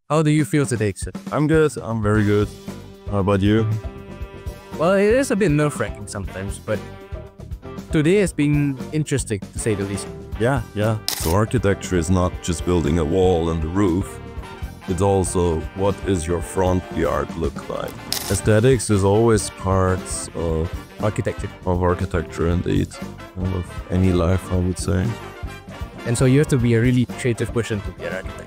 How do you feel today, sir? I'm good. I'm very good. How about you? Well, it is a bit nerve-wracking sometimes, but today has been interesting, to say the least. Yeah. So architecture is not just building a wall and a roof. It's also what is your front yard look like. Aesthetics is always parts of Architecture. indeed. Of any life, I would say. And so you have to be a really creative person to be an architect.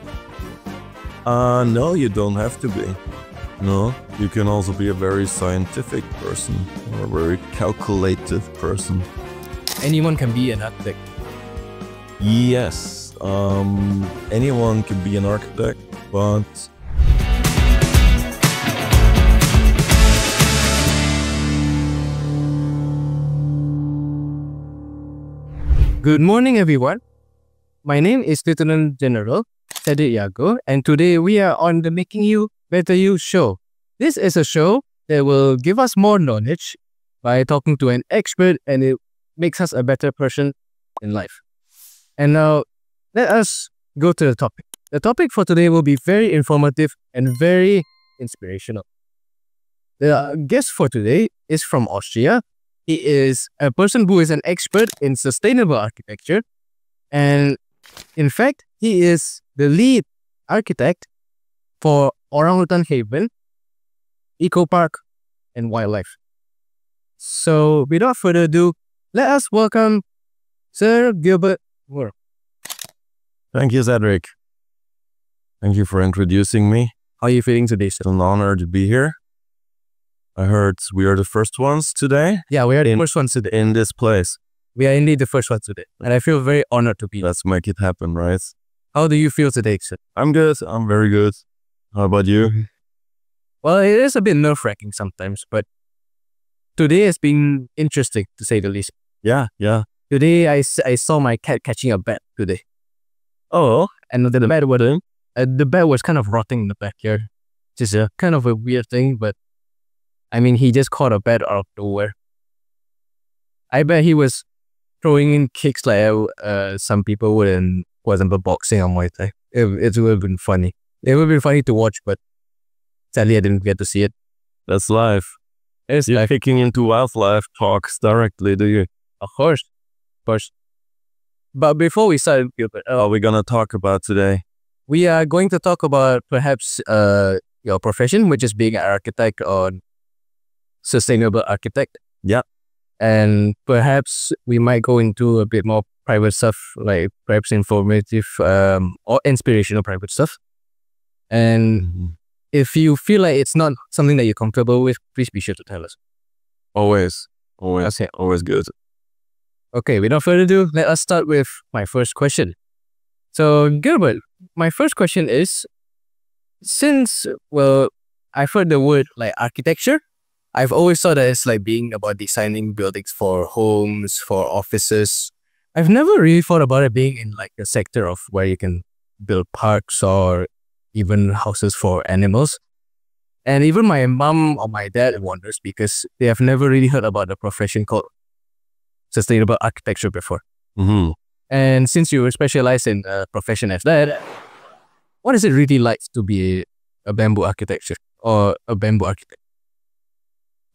No, you don't have to be. No, you can also be a very scientific person or a very calculative person. Anyone can be an architect. Yes, anyone can be an architect, but Good morning, everyone. My name is Lieutenant General Cedric Yago, and today we are on the Making You Better You show. This is a show that will give us more knowledge by talking to an expert, and it makes us a better person in life. And now, let us go to the topic. The topic for today will be very informative and very inspirational. The guest for today is from Austria. He is a person who is an expert in sustainable architecture, and in fact, he is the lead architect for Orangutan Haven, Eco Park, and Wildlife. So, without further ado, let us welcome Sir Gilbert Moore. thank you, Cedric. Thank you for introducing me. How are you feeling today, sir? It's an honor to be here. I heard we are the first ones today Yeah, we are the first ones today. in this place. We are indeed the first ones today, and I feel very honored to be here. Let's make it happen, right? How do you feel today, sir? I'm good. I'm very good. How about you? Well, it is a bit nerve-wracking sometimes, but today has been interesting, to say the least. Yeah. Today, I saw my cat catching a bat today. Oh, And the bat was kind of rotting in the backyard. Just a kind of a weird thing, but I mean, he just caught a bat out of nowhere. I bet he was throwing in kicks like some people would in, for example, boxing or Muay Thai. It would have been funny. It would have been funny to watch, but sadly, I didn't get to see it. that's life. It's You're like, kicking into wildlife talks directly, do you? of course. But before we start, Gilbert, What are we gonna talk about today? we are going to talk about perhaps your profession, which is being an architect or sustainable architect. Yeah. And perhaps we might go into a bit more private stuff, like perhaps informative or inspirational private stuff. And if you feel like it's not something that you're comfortable with, please be sure to tell us. Always Okay. good. Okay, without further ado, let us start with my first question. So, Gilbert, my first question is, since, well, I've heard the word like architecture, I've always thought that it's like being about designing buildings for homes, for offices. I've never really thought about it being in like a sector of where you can build parks or even houses for animals. And even my mom or my dad wonders because they have never really heard about the profession called sustainable architecture before. Mm-hmm. And since you specialize in a profession as that, what is it really like to be a bamboo architecture or a bamboo architect?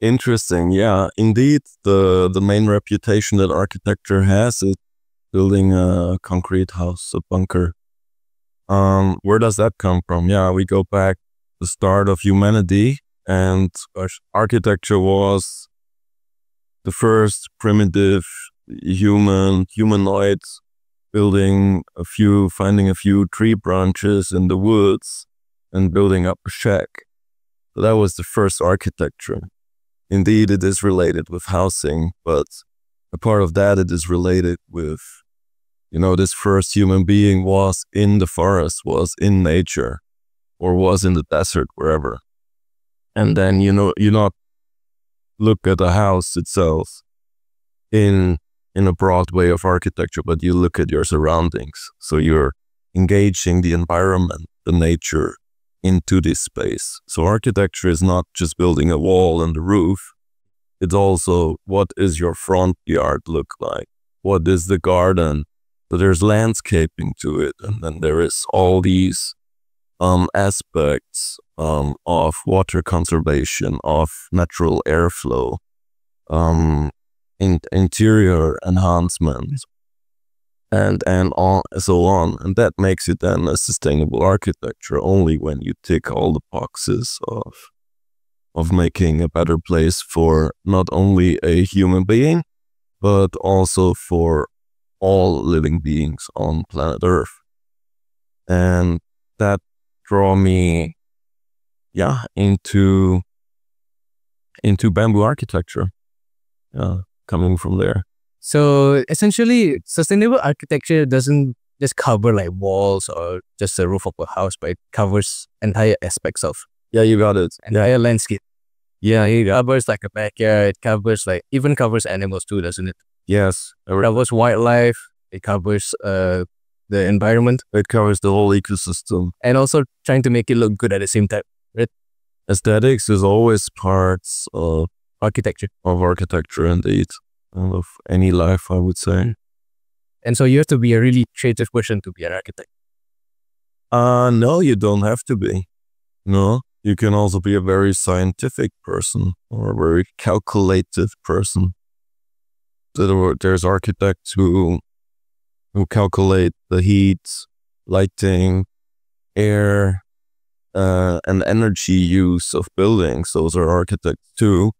Interesting. Yeah, indeed. The main reputation that architecture has is building a concrete house, a bunker. Where does that come from? Yeah, we go back the start of humanity, and architecture was the first primitive humanoid finding a few tree branches in the woods and building up a shack. So that was the first architecture. Indeed, it is related with housing, but a part of that, it is related with, this first human being was in the forest, was in nature, or was in the desert, wherever. And then, you not look at the house itself in a broad way of architecture, but you look at your surroundings. So you're engaging the environment, the nature, into this space. So architecture is not just building a wall and a roof. It's also what is your front yard look like? What is the garden? So there's landscaping to it. And then there is all these aspects of water conservation, of natural airflow, interior enhancement, and so on. And that makes it then a sustainable architecture only when you tick all the boxes of making a better place for not only a human being, but also for all living beings on planet Earth. And that draw me, into bamboo architecture. Coming from there. So essentially, sustainable architecture doesn't just cover like walls or just the roof of a house, but it covers entire aspects of Yeah, you got it. entire landscape. Yeah, it covers like a backyard. It covers like even covers animals too, doesn't it? Yes. It covers wildlife. It covers the environment, It covers the whole ecosystem. and also trying to make it look good at the same time. Aesthetics is always parts of Architecture. architecture, indeed, and of any life, I would say. And so you have to be a really creative person to be an architect. No, you don't have to be. No, you can also be a very scientific person or a very calculative person. There's architects who calculate the heat, lighting, air, and energy use of buildings. Those are architects too.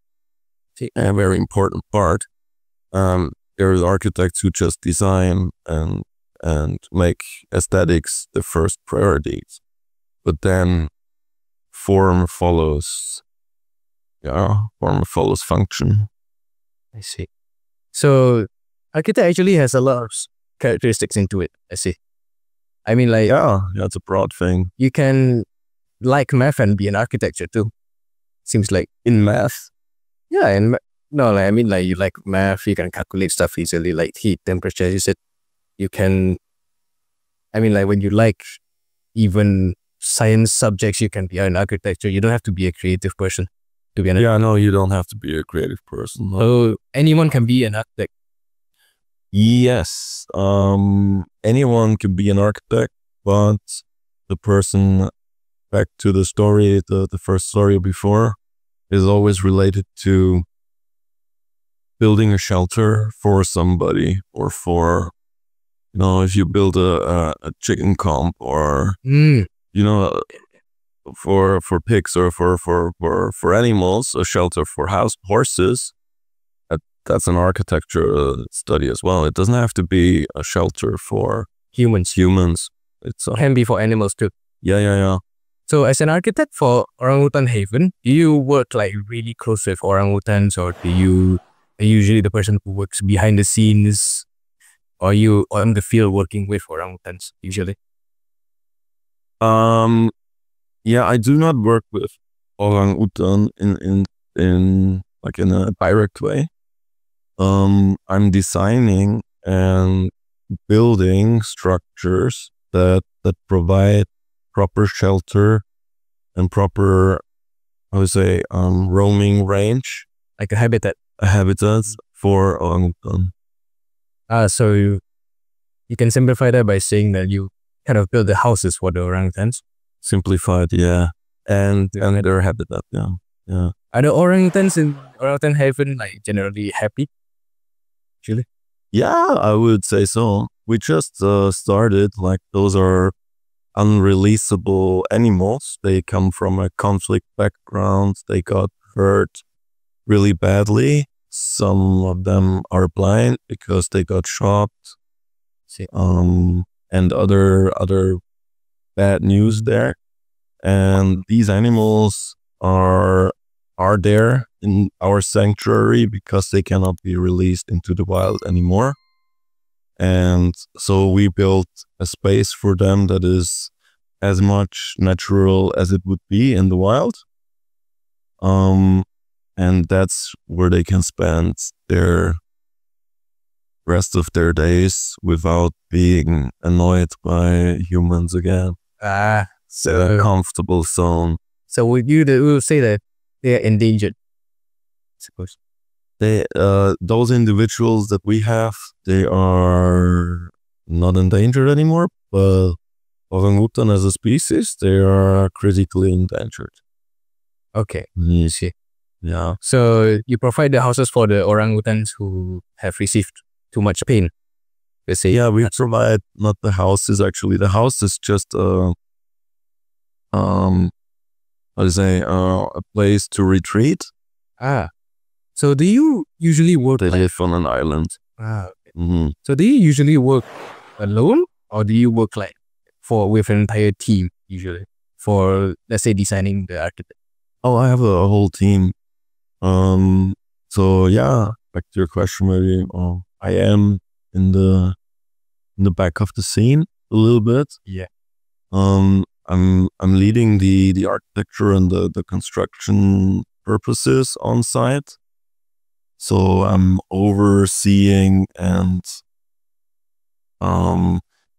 A very important part. There's architects who just design and make aesthetics the first priorities, but then form follows. Form follows function. I see. So architect actually has a lot of characteristics into it. I see. I mean, like It's a broad thing. you can like math and be an architecture too. Seems like In math, yeah, and no, like I mean, like you like math, you can calculate stuff easily, like heat, temperature. You said you can. I mean, like when you like even science subjects, you can be an architecture. You don't have to be a creative person to be an. no, you don't have to be a creative person. So anyone can be an architect. Yes, anyone can be an architect, but the person, back to the story, the first story before, is always related to building a shelter for somebody, or for, if you build a chicken coop, or, for pigs, or for animals, a shelter for horses. That's an architecture study as well. It doesn't have to be a shelter for Humans It's can be for animals too. yeah. So as an architect for Orangutan Haven, do you work like really close with orangutans, or are you usually the person who works behind the scenes, or are you on the field working with orangutans usually? I do not work with orangutan in like in a direct way. I'm designing and building structures that provide proper shelter and proper, I would say, roaming range, Like a habitat. habitats for orangutan. So you can simplify that by saying that you kind of build the houses for the orangutans. Simplified, yeah, and their habitat, yeah. Are the orangutans in Orangutan Haven like generally happy? Actually? Yeah, I would say so. We just started. Like, those are unreleasable animals. They come from a conflict background. They got hurt really badly. Some of them are blind because they got shot. See. And other bad news there. And these animals are there in our sanctuary because they cannot be released into the wild anymore. And so we built a space for them that is as much natural as it would be in the wild. And that's where they can spend their rest of their days without being annoyed by humans again. So A comfortable zone. So would you say that they are endangered? I suppose. Those individuals that we have, they are not endangered anymore, but Orangutan as a species, they are critically endangered. Okay. Mm, See. Yeah. So you provide the houses for the orangutans who have received too much pain. Let's say. Yeah, we provide not the houses actually. The house is just how to say, a place to retreat. Ah. So do you usually work They like, live on an island. okay. Mhm. So do you usually work alone or do you work like with an entire team usually for, let's say, designing the architect? Oh, I have a whole team. So yeah, back to your question, maybe I am in the back of the scene a little bit. Yeah. I'm leading the architecture and the construction purposes on site. So I'm overseeing and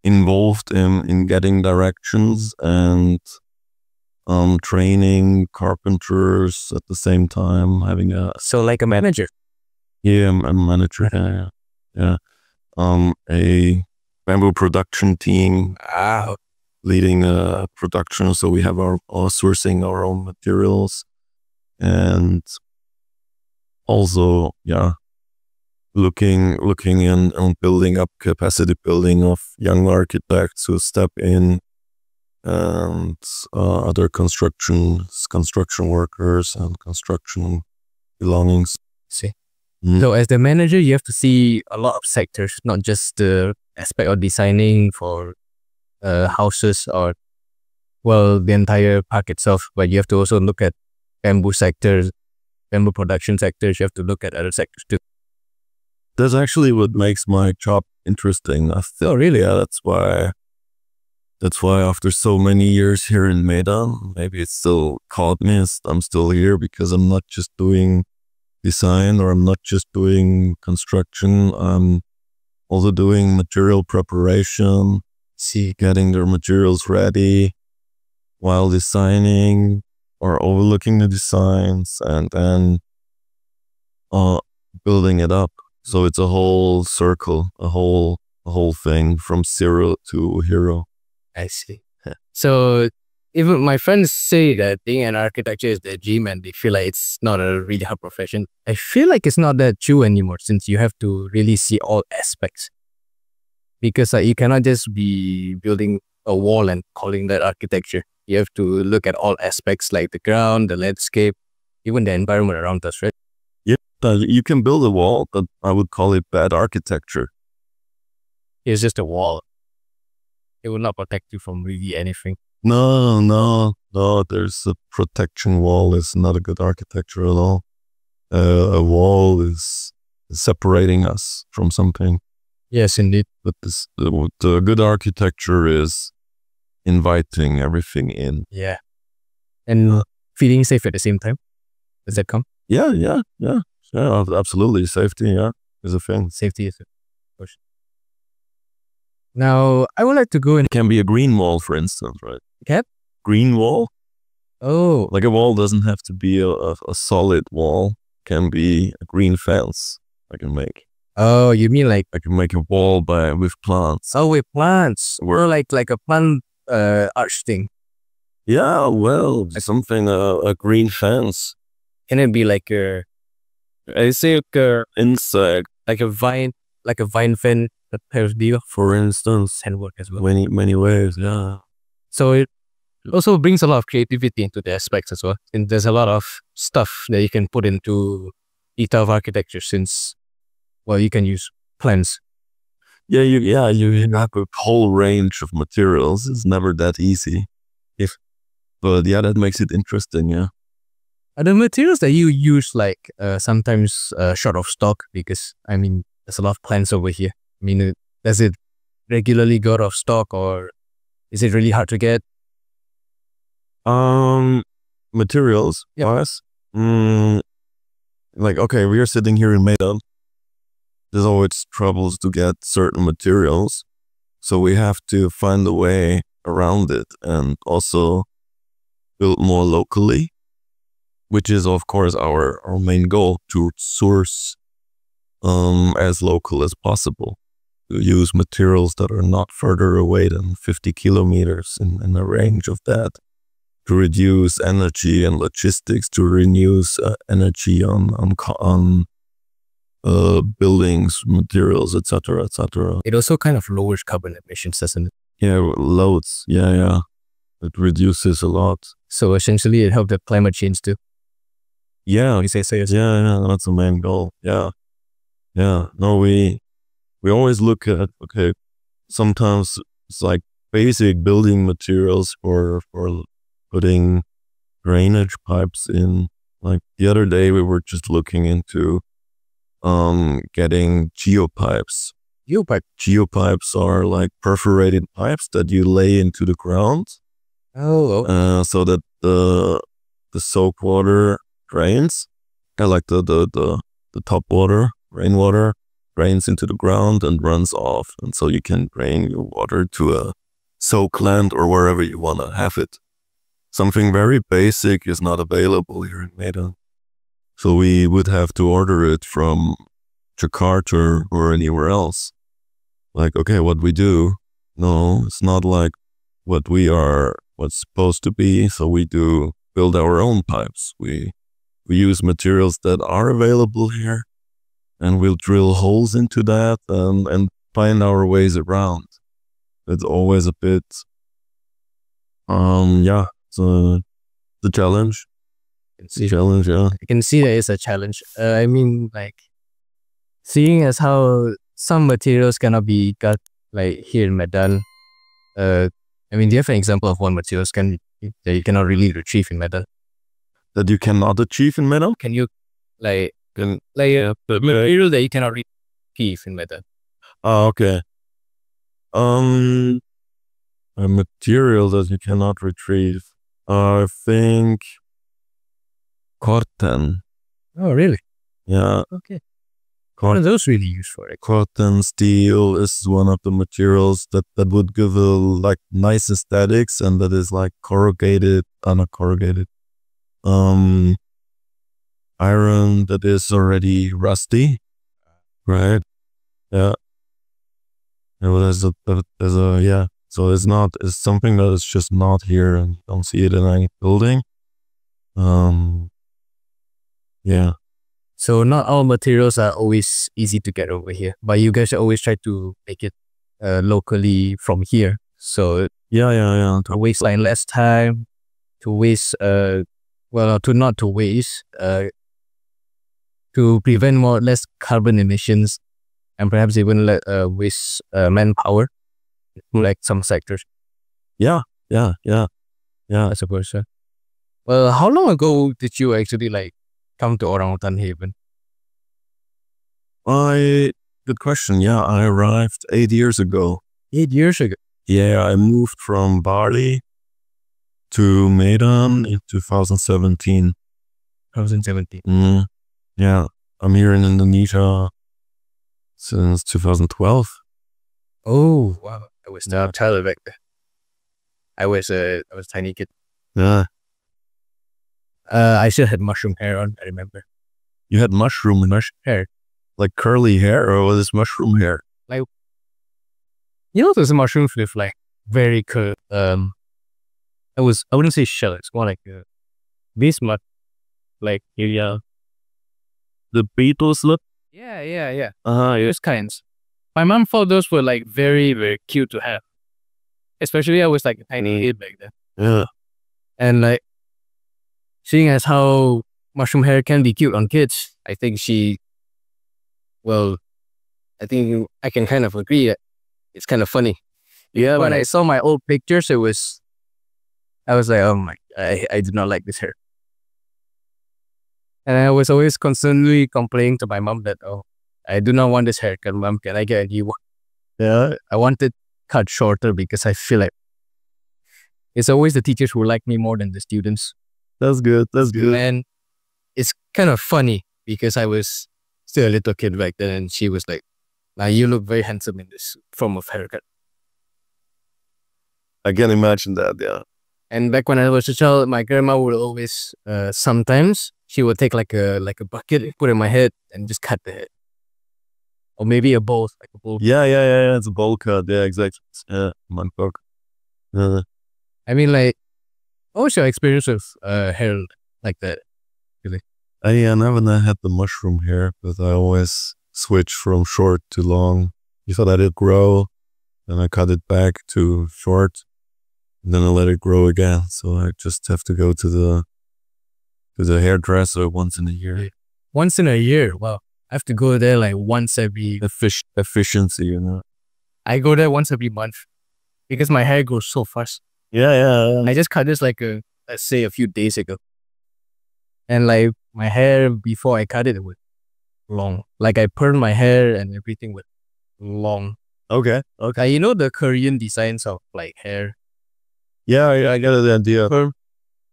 involved in getting directions and training carpenters at the same time, having So like a manager. yeah, I'm a manager. Yeah. A bamboo production team Ah, leading production. So we have our sourcing our own materials and also, yeah, looking in on building up capacity building of young architects who step in and other construction workers and construction belongings. see. Mm. So as the manager, you have to see a lot of sectors, not just the aspect of designing for houses or, well, the entire park itself, but you have to also look at bamboo sectors, bamboo production sectors. You have to look at other sectors too. That's actually what makes my job interesting. Oh, really? Yeah, that's why after so many years here in Medan, maybe it still caught me. I'm still here because I'm not just doing design or I'm not just doing construction. I'm also doing material preparation, getting their materials ready while designing or overlooking the designs and then building it up. So it's a whole circle, a whole thing from zero to hero. I see. So even my friends say that being an architecture is their dream and they feel like it's not a really hard profession. I feel like it's not that true anymore since you have to really see all aspects. Because you cannot just be building a wall and calling that architecture. You have to look at all aspects like the ground, the landscape, even the environment around us, right? Yeah, you can build a wall, but I would call it bad architecture. It's just a wall. It will not protect you from really anything. No. There's a protection wall. It's not a good architecture at all. A wall is separating us from something. Yes, indeed. But the good architecture is inviting everything in. Yeah. And feeling safe at the same time. Does that come? Yeah, absolutely. Safety, yeah, is a thing. Safety is a question. Now, I would like to go in. It can be a green wall, for instance, right? Cap? Green wall? Oh. Like a wall doesn't have to be a solid wall. It can be a green fence I can make. Oh, you mean like I can make a wall with plants. Oh, with plants. Or like a plant arch thing. Yeah, well, something, a green fence. Can it be like I say like a insect, like a vine fence, that type of deal? For instance, can work as well. Many ways, yeah. So it also brings a lot of creativity into the aspects as well. And there's a lot of stuff that you can put into detail of architecture since, well, you can use plants. Yeah, you have a whole range of materials. It's never that easy. But yeah, that makes it interesting, yeah. Are the materials that you use like sometimes short of stock? Because I mean, there's a lot of plants over here. I mean, does it regularly go out of stock or is it really hard to get? Materials, yes. Like, okay, we are sitting here in Medan. There's always troubles to get certain materials. So we have to find a way around it and also build more locally, which is of course our main goal, to source as local as possible. use materials that are not further away than 50 kilometers in a range of that, to reduce energy and logistics, to reduce energy on buildings, materials, etc., etc. It also kind of lowers carbon emissions, doesn't it? Yeah, loads. Yeah. It reduces a lot. So essentially, it helped the climate change too. Yeah. You say so. Yeah, that's the main goal. Yeah. No, we always look at, okay, sometimes it's like basic building materials for putting drainage pipes in. Like the other day, we were just looking into getting geopipes. Geopipes are like perforated pipes that you lay into the ground. Oh. So that the soak water drains, like the top water, rainwater, drains into the ground and runs off, and so you can drain your water to a soak land or wherever you want to have it. Something very basic is not available here in Medan, so we would have to order it from Jakarta or anywhere else. Like, okay, what we do? No, it's not like what's supposed to be. So we do build our own pipes. We use materials that are available here, and we'll drill holes into that and find our ways around. It's always a bit, it's the challenge. Challenge, yeah. I can see that it's a challenge. I mean, like, seeing as how some materials cannot be got like here in Medan. I mean, do you have an example of one materials that you cannot really retrieve in Medan? That you cannot achieve in Medan? Can you the material that you cannot retrieve in Medan? Oh, okay. A material that you cannot retrieve. I think cotton. Oh, really? Yeah. Okay. What are those really used for? Cotton, steel is one of the materials that would give a like nice aesthetics, and that is like corrugated, not corrugated. Iron that is already rusty, right? Yeah. So it's something that is just not here, and you don't see it in any building. Yeah. So not all materials are always easy to get over here, but you guys always try to make it locally from here. So yeah. to waste like less time, to waste to prevent less carbon emissions, and perhaps even waste manpower, like some sectors. Yeah. I suppose so. Well, how long ago did you actually like come to Orangutan Haven? Good question. Yeah, I arrived 8 years ago. 8 years ago? Yeah, I moved from Bali to Medan in 2017. 2017. Yeah, I'm here in Indonesia since 2012. Oh, wow. I was not a child back then. I was a tiny kid. Yeah. I still had mushroom hair on, I remember. You had mushroom hair? Like curly hair, or was this mushroom hair? Like, you know, those mushrooms with like very curved, I wouldn't say shell, it's more like a bismuth, like, yeah. The beetles look? Yeah. Those kinds. My mom thought those were like very, very cute to have. Especially I was like a tiny kid back then. Yeah. And like, seeing as how mushroom hair can be cute on kids, I think I can kind of agree that it's kind of funny. Yeah, when I saw my old pictures, I was like, oh my, I do not like this hair. And I was always constantly complaining to my mom that, oh, I do not want this haircut, mom, can I get a new one? Yeah, I want it cut shorter because I feel like it's always the teachers who like me more than the students. That's good. And it's kind of funny because I was still a little kid back then, and she was like, now you look very handsome in this form of haircut. I can imagine that, yeah. And back when I was a child, my grandma would always, sometimes she would take like a bucket, put it in my head, and just cut the head. or maybe a bowl, like a bowl. Yeah. It's a bowl cut. Yeah, exactly. Yeah, Bangkok. I mean, like, what was your experience with hair like that? I never had the mushroom hair, but I always switch from short to long. If I let it grow, then I cut it back to short, and then I let it grow again. So I just have to go to the hairdresser once in a year. Once in a year. Wow. I have to go there like once every. Efficiency, you know. I go there once every month because my hair grows so fast. Yeah. I just cut this like let's say a few days ago. And like my hair before I cut it was long. Like I permed my hair and everything was long. Okay. Like, you know the Korean designs of like hair. Yeah, I got the idea. Perm.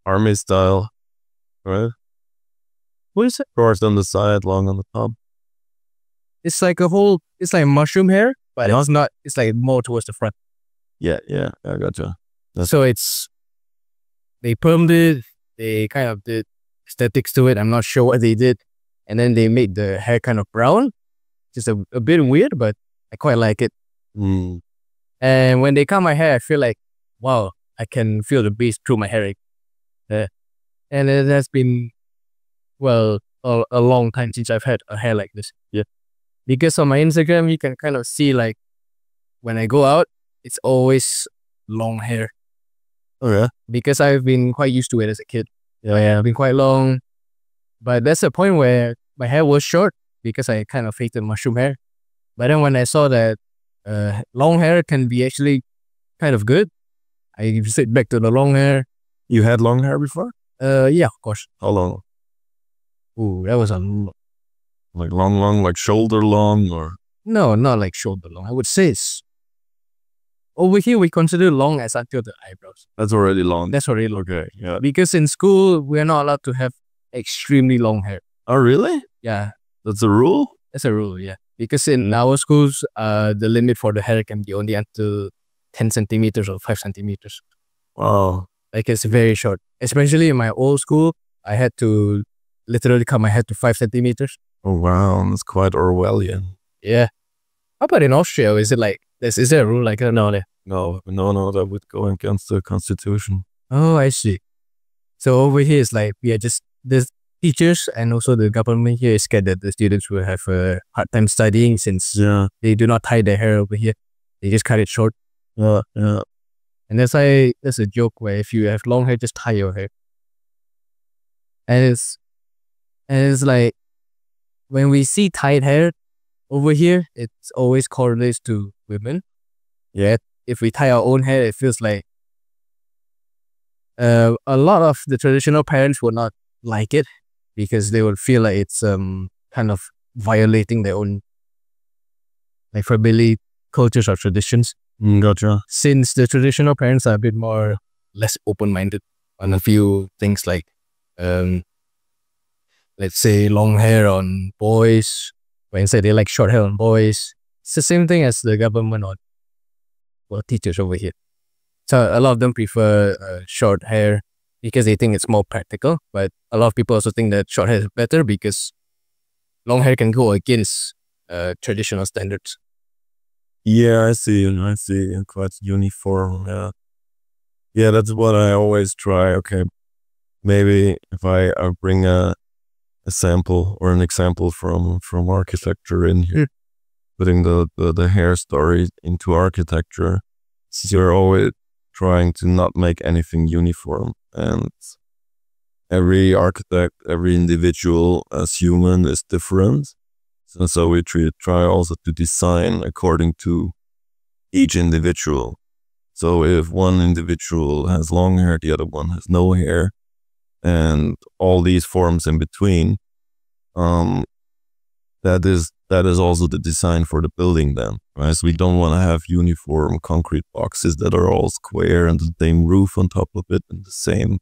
Army style, right? What is it? Short on the side, long on the top. It's like mushroom hair, but it's not. It's like more towards the front. Yeah, I gotcha. So they permed it. They kind of did aesthetics to it. I'm not sure what they did. And then they made the hair kind of brown. Just a bit weird, but I quite like it. And when they cut my hair, I feel like, wow, I can feel the breeze through my hair. And it has been, well, a long time since I've had a hair like this. Yeah. Because on my Instagram, you can kind of see like when I go out, it's always long hair. Oh yeah. Because I've been quite used to it as a kid. Yeah, I've been quite long. But that's a point where my hair was short because I kind of hated mushroom hair. But then when I saw that long hair can be actually kind of good, I switched back to the long hair. You had long hair before? Yeah, of course. How long? Ooh, that was like long, like shoulder long, or? No, not like shoulder long. I would say it's over here we consider long as until the eyebrows. That's already long. That's already long. Okay, yeah. Because in school we're not allowed to have extremely long hair. Oh really? Yeah. That's a rule? That's a rule, yeah. Because in our schools, the limit for the hair can be only until 10 centimeters or 5 centimeters. Wow. Like it's very short. Especially in my old school, I had to literally cut my hair to 5 centimeters. Oh wow, that's quite Orwellian. Yeah. How about in Austria? Is it like, is there a rule like that? No, No, that would go against the constitution. Oh, I see. So over here it's like, we are just, the teachers and also the government here is scared that the students will have a hard time studying since they do not tie their hair over here. They just cut it short. Yeah. And that's why there's a joke where if you have long hair, just tie your hair. And it's like, when we see tied hair over here, it's always correlates to women. Yeah. If we tie our own hair, it feels like a lot of the traditional parents would not like it because they would feel like it's kind of violating their own like family cultures or traditions. Gotcha. Since the traditional parents are a bit more less open-minded on a few things like let's say long hair on boys, when instead they like short hair on boys. It's the same thing as the government or teachers over here. So a lot of them prefer short hair because they think it's more practical. But a lot of people also think that short hair is better because long hair can go against traditional standards. Yeah, I see. Quite uniform. Yeah, that's what I always try. Okay, maybe if I bring a sample or an example from architecture in here, putting the hair story into architecture, since you're always trying to not make anything uniform, and every architect, every individual as human is different. And so we try also to design according to each individual. So if one individual has long hair, the other one has no hair, and all these forms in between, that is also the design for the building then, right? So we don't want to have uniform concrete boxes that are all square and the same roof on top of it and the same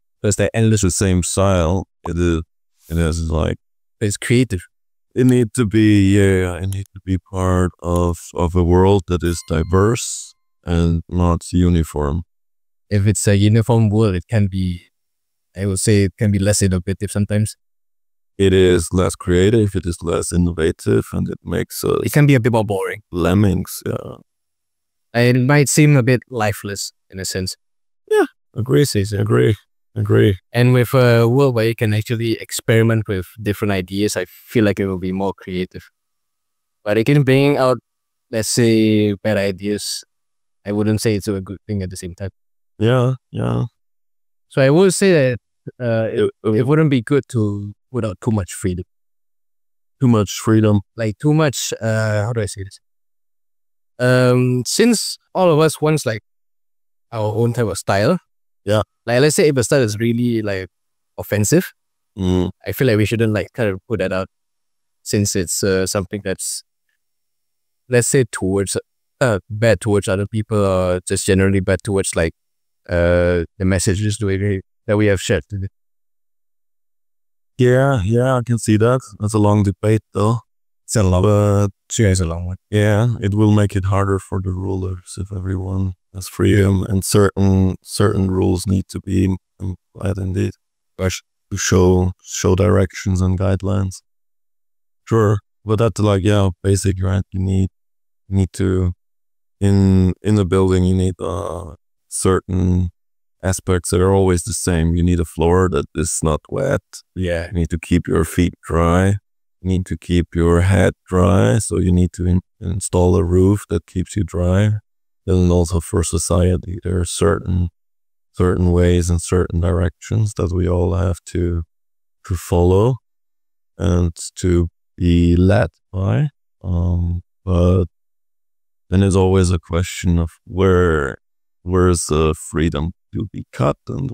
style. It is like, it's creative. It needs to be part of a world that is diverse and not uniform. If it's a uniform world, it can be, I would say it can be less innovative sometimes. it is less creative, it is less innovative, and it makes us It can be a bit more boring. lemmings. Yeah. It might seem a bit lifeless in a sense. Agree, Cesar. Agree. And with a world where you can actually experiment with different ideas, I feel like it will be more creative. But again, bringing out, let's say, bad ideas, I wouldn't say it's a good thing at the same time. Yeah. So I would say that it wouldn't be good to put out too much freedom. Too much freedom. Like too much, how do I say this? Since all of us wants like our own type of style. Yeah. Like let's say if a style is really like offensive, Mm. I feel like we shouldn't like kind of put that out, since it's something that's, let's say, towards bad towards other people, or just generally bad towards like the messages that we have shared today. Yeah, I can see that. That's a long debate, though. It's a long, But it's a long one. yeah, it will make it harder for the rulers if everyone has freedom, and certain rules need to be implied indeed, to show directions and guidelines. Sure, but that's like, yeah, basic, right? You need to in the building, you need certain aspects that are always the same. You need a floor that is not wet. Yeah. You need to keep your feet dry. You need to keep your head dry. So you need to install a roof that keeps you dry. Then also for society, there are certain ways and certain directions that we all have to follow and to be led by. But then it's always a question of where's the freedom to be cut, and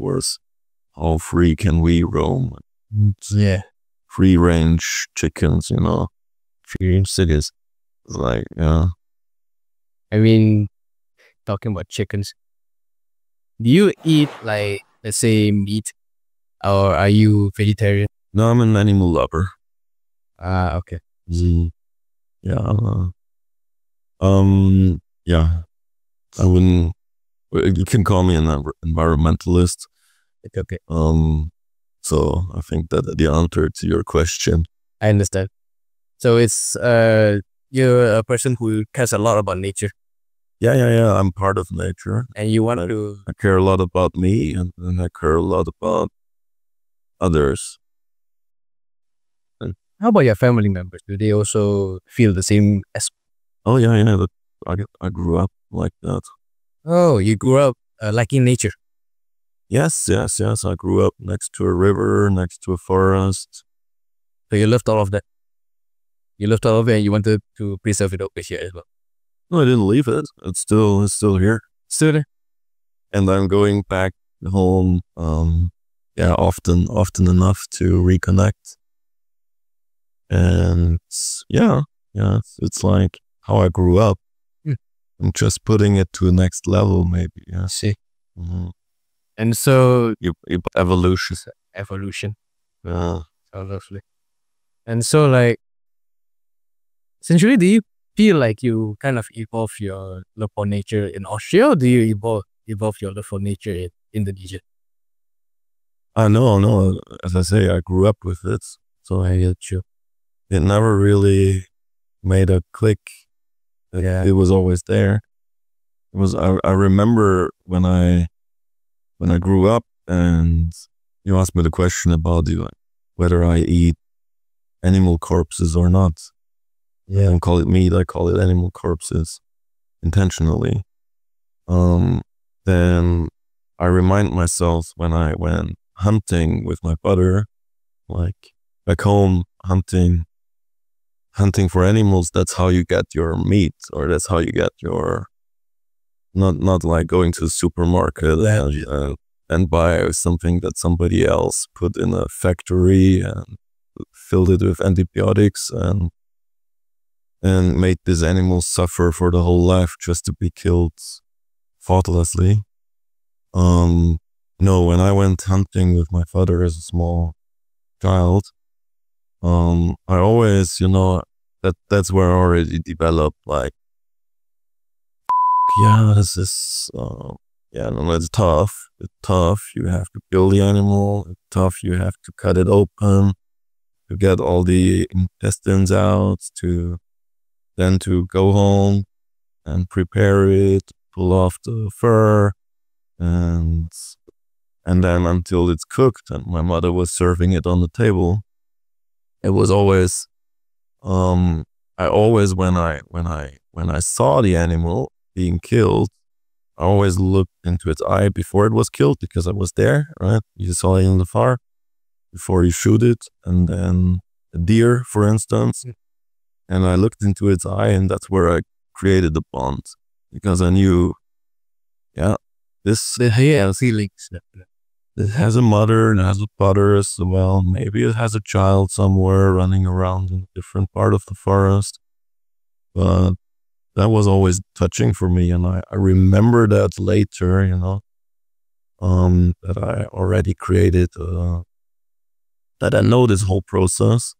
how free can we roam? Yeah. Free range chickens, free range cities. It's like, yeah. I mean, talking about chickens, do you eat like, let's say, meat, or are you vegetarian? No, I'm an animal lover. Okay. Yeah. Yeah. I wouldn't. You can call me an environmentalist. Okay. So I think that the answer to your question. I understand. So it's you're a person who cares a lot about nature, Yeah. I'm part of nature. and you want I- to. I care a lot about me, and I care a lot about others. How about your family members? Do they also feel the same as? Oh yeah. I grew up like that. Oh, you grew up liking nature. Yes. I grew up next to a river, next to a forest. So you loved all of that. You loved all of it, and you wanted to preserve it over here as well. No, I didn't leave it. It's still here. Still there. And I'm going back home, often enough to reconnect. And yeah, it's like how I grew up. Hmm. I'm just putting it to the next level, maybe. Yeah. See. Mhm. And so Evolution. evolution. Yeah. So lovely. And so, like, essentially, do you feel like you kind of evolve your love for nature in Austria, or do you evolve your love for nature in Indonesia? No. As I say, I grew up with it, so I get you. it never really made a click. It was always there. It was. I remember when I grew up, and you asked me the question about whether I eat animal corpses or not. I don't call it meat. I call it animal corpses intentionally. Then I remind myself when I went hunting with my father, like back home, hunting for animals. That's how you get your meat, or that's how you get your, not like going to the supermarket and buy something that somebody else put in a factory and filled it with antibiotics and made this animal suffer for the whole life just to be killed thoughtlessly. No, when I went hunting with my father as a small child, I always, that's where I already developed like, this is, it's tough. It's tough. You have to kill the animal. It's tough. You have to cut it open. to get all the intestines out, to go home and prepare it, pull off the fur, and then until it's cooked and my mother was serving it on the table. It was always, I always, when I saw the animal being killed, I always looked into its eye before it was killed because I was there, right? You saw it in the far before you shoot it. And then a deer, for instance, and I looked into its eye, and that's where I created the bond because I knew, this feelings. it has a mother and has a father as well. Maybe it has a child somewhere running around in a different part of the forest. But that was always touching for me. And I remember that later, that I already created, that I know this whole process.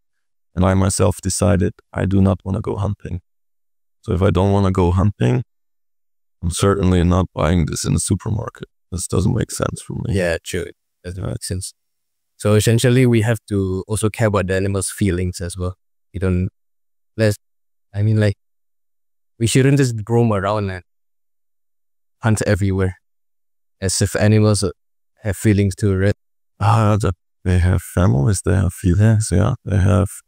And I myself decided I do not want to go hunting. So if I don't want to go hunting, I'm certainly not buying this in the supermarket. This doesn't make sense for me. Yeah, true. That doesn't make sense. So essentially, we have to also care about the animal's feelings as well. We shouldn't just roam around and hunt everywhere as if animals have feelings too, right? They have families, they have feelings,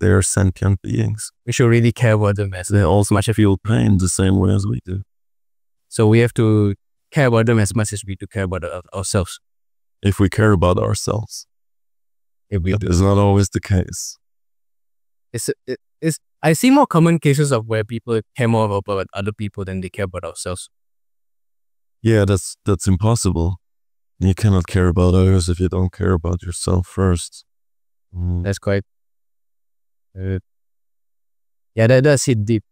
they're sentient beings. We should really care about them as They also feel pain the same way as we do. So we have to care about them as much as we do care about ourselves. If we care about ourselves. It is not always the case. I see more common cases of where people care more about other people than they care about ourselves. Yeah, that's impossible. You cannot care about others if you don't care about yourself first. That's quite... that does hit deep.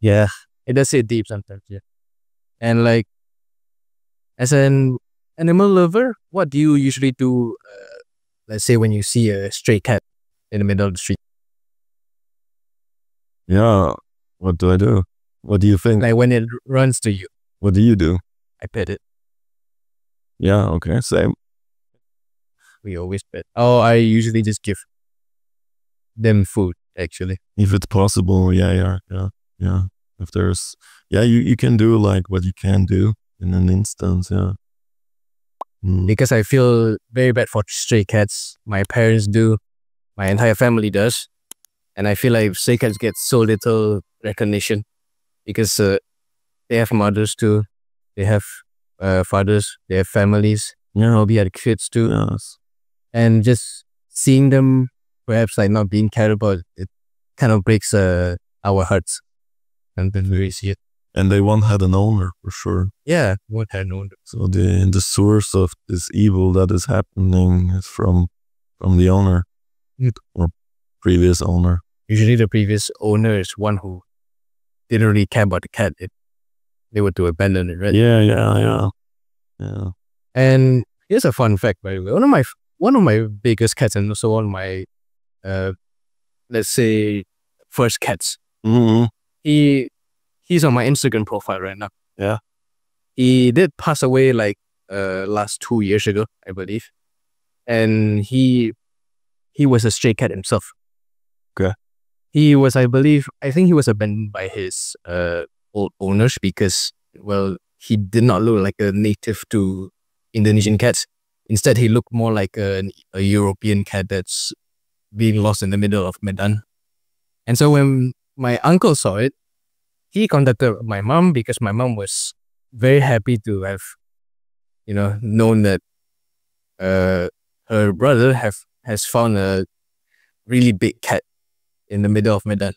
Yeah. It does hit deep sometimes, yeah. And like, as an animal lover, what do you usually do, let's say when you see a stray cat in the middle of the street? Yeah, what do I do? What do you think? Like when it runs to you. What do you do? I pet it. Yeah, okay, same. We always pet. Oh, I usually just give them food, actually. If it's possible, yeah. If there's, you can do like what you can do in an instance, yeah. Because I feel very bad for stray cats. My parents do. My entire family does. And I feel like stray cats get so little recognition because they have mothers too. They have fathers. They have families. We had kids too. Yes. And just seeing them perhaps like not being cared about, it kind of breaks our hearts. And then we see it. And they once had an owner, for sure. Yeah, one had an owner. So the source of this evil that is happening is from the owner or previous owner. Usually the previous owner is one who didn't really care about the cat. They were to abandon it, right? Yeah. And here's a fun fact, by the way. One of my biggest cats and also one of my, let's say, first cats. Mm-hmm. He's on my Instagram profile right now. Yeah. He did pass away like last 2 years ago, I believe. And he was a stray cat himself. Okay. He was, I think he was abandoned by his old owners because, well, he did not look like a native to Indonesian cats. Instead, he looked more like a European cat that's being lost in the middle of Medan. And so when my uncle saw it, he contacted my mom because my mom was very happy to have, known that her brother has found a really big cat in the middle of Medan.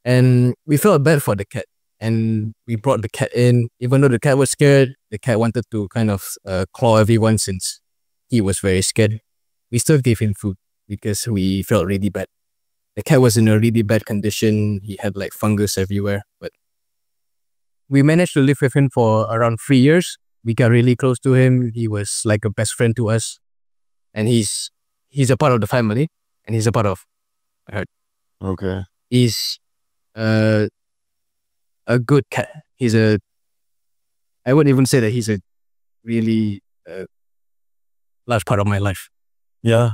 And we felt bad for the cat. And we brought the cat in. Even though the cat was scared, the cat wanted to kind of claw everyone since he was very scared. We still gave him food because we felt really bad. The cat was in a really bad condition. He had like fungus everywhere. But we managed to live with him for around 3 years. We got really close to him. He was like a best friend to us. And he's a part of the family. And he's a part of my heart. Okay. He's a good cat. I wouldn't even say that he's a really large part of my life. Yeah.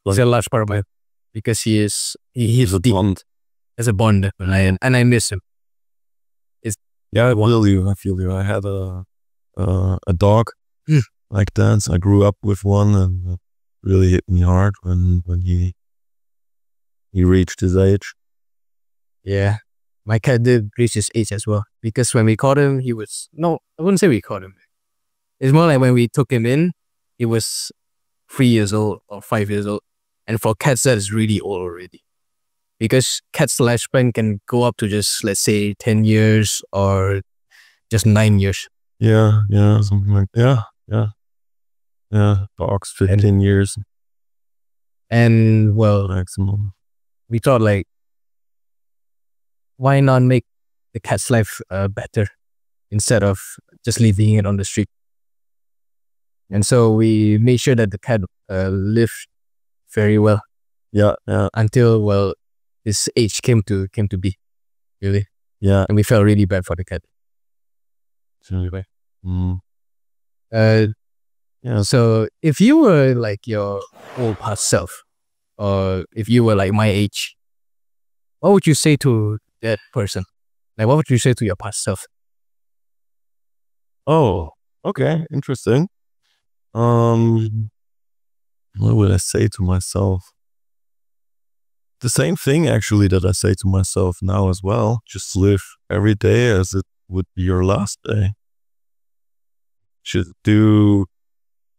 He's a large part of my life. because he's He's a deep bond. as a bond, and I miss him. Yeah, I feel you. I feel you. I had a dog Hmm. like that. So I grew up with one, and it really hit me hard when he reached his age. Yeah, my cat did reach his age as well, because when we caught him, he was no, I wouldn't say we caught him. It's more like when we took him in, he was 3 years old or 5 years old, and for cats that is really old already, because cats' lifespan can go up to just, let's say, 10 years or just 9 years. Yeah, something like yeah. Dogs 15 years And well, maximum. we thought like, why not make the cat's life better instead of just leaving it on the street? And so we made sure that the cat lived very well Yeah. until, well, his age came to be, really. Yeah. And we felt really bad for the cat. Mm. Yeah. So if you were like your old past self, or if you were like my age, what would you say to that person? Like, what would you say to your past self? Oh, okay. Interesting. What would I say to myself? The same thing actually that I say to myself now as well. Just live every day as it would be your last day. Just do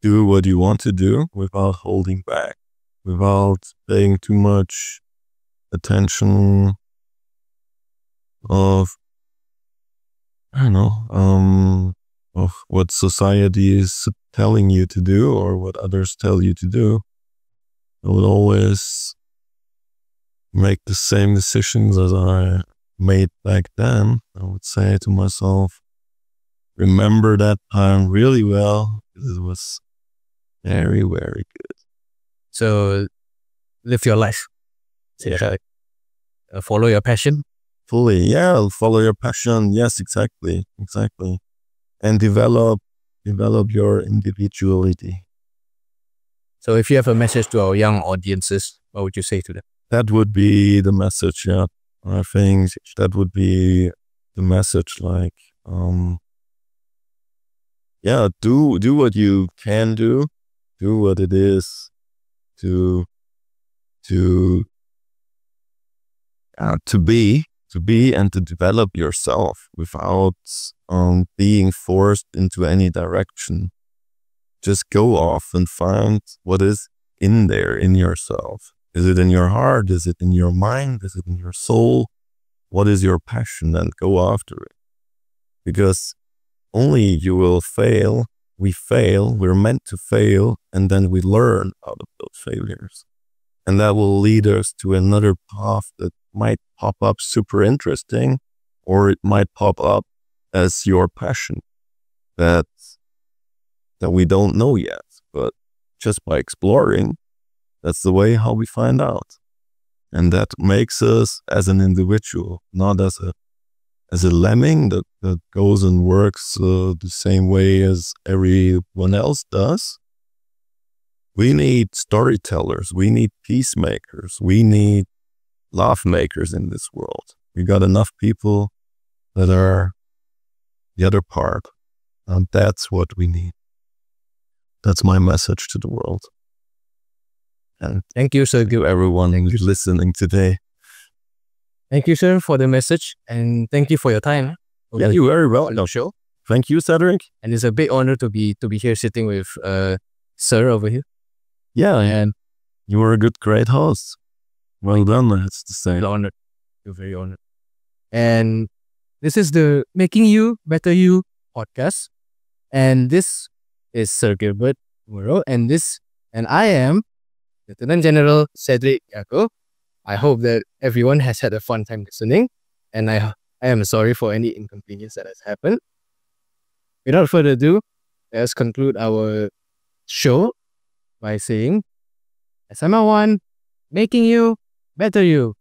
what you want to do without holding back, without paying too much attention of, I don't know, of what society is telling you to do or what others tell you to do. I would always make the same decisions as I made back then. I would say to myself, remember that time really well, because it was very, very good. So live your life. Yeah. Follow your passion. Fully, yeah. Follow your passion. Yes, exactly. And develop your individuality. So if you have a message to our young audiences, what would you say to them? That would be the message, yeah. I think that would be the message, like, yeah, do what you can do what it is to be and to develop yourself without being forced into any direction. Just go off and find what is in there in yourself. Is it in your heart? Is it in your mind? Is it in your soul? What is your passion? And go after it. Because only you will fail. We fail. We're meant to fail. And then we learn out of those failures. And that will lead us to another path that might pop up super interesting, or it might pop up as your passion that we don't know yet. But just by exploring, that's the way how we find out. And that makes us as an individual, not as a lemming that goes and works the same way as everyone else does. We need storytellers. We need peacemakers. We need laugh makers in this world. We got enough people that are the other part. And that's what we need. That's my message to the world. And Thank you, sir. to everyone who's listening today. Thank you, sir, for the message, and thank you for your time. Yeah, you very well. On the show. Thank you, Cedric. And it's a big honor to be here sitting with sir over here. Yeah, And you were a great host. Well done, I have to say. honored. You're very honored. And this is the Making You Better You podcast. And this is Sir Gilbert Muro. And I am Lieutenant General Cedric Yago. I hope that everyone has had a fun time listening. And I am sorry for any inconvenience that has happened. Without further ado, let's conclude our show by saying, SMA1, Making You Better You.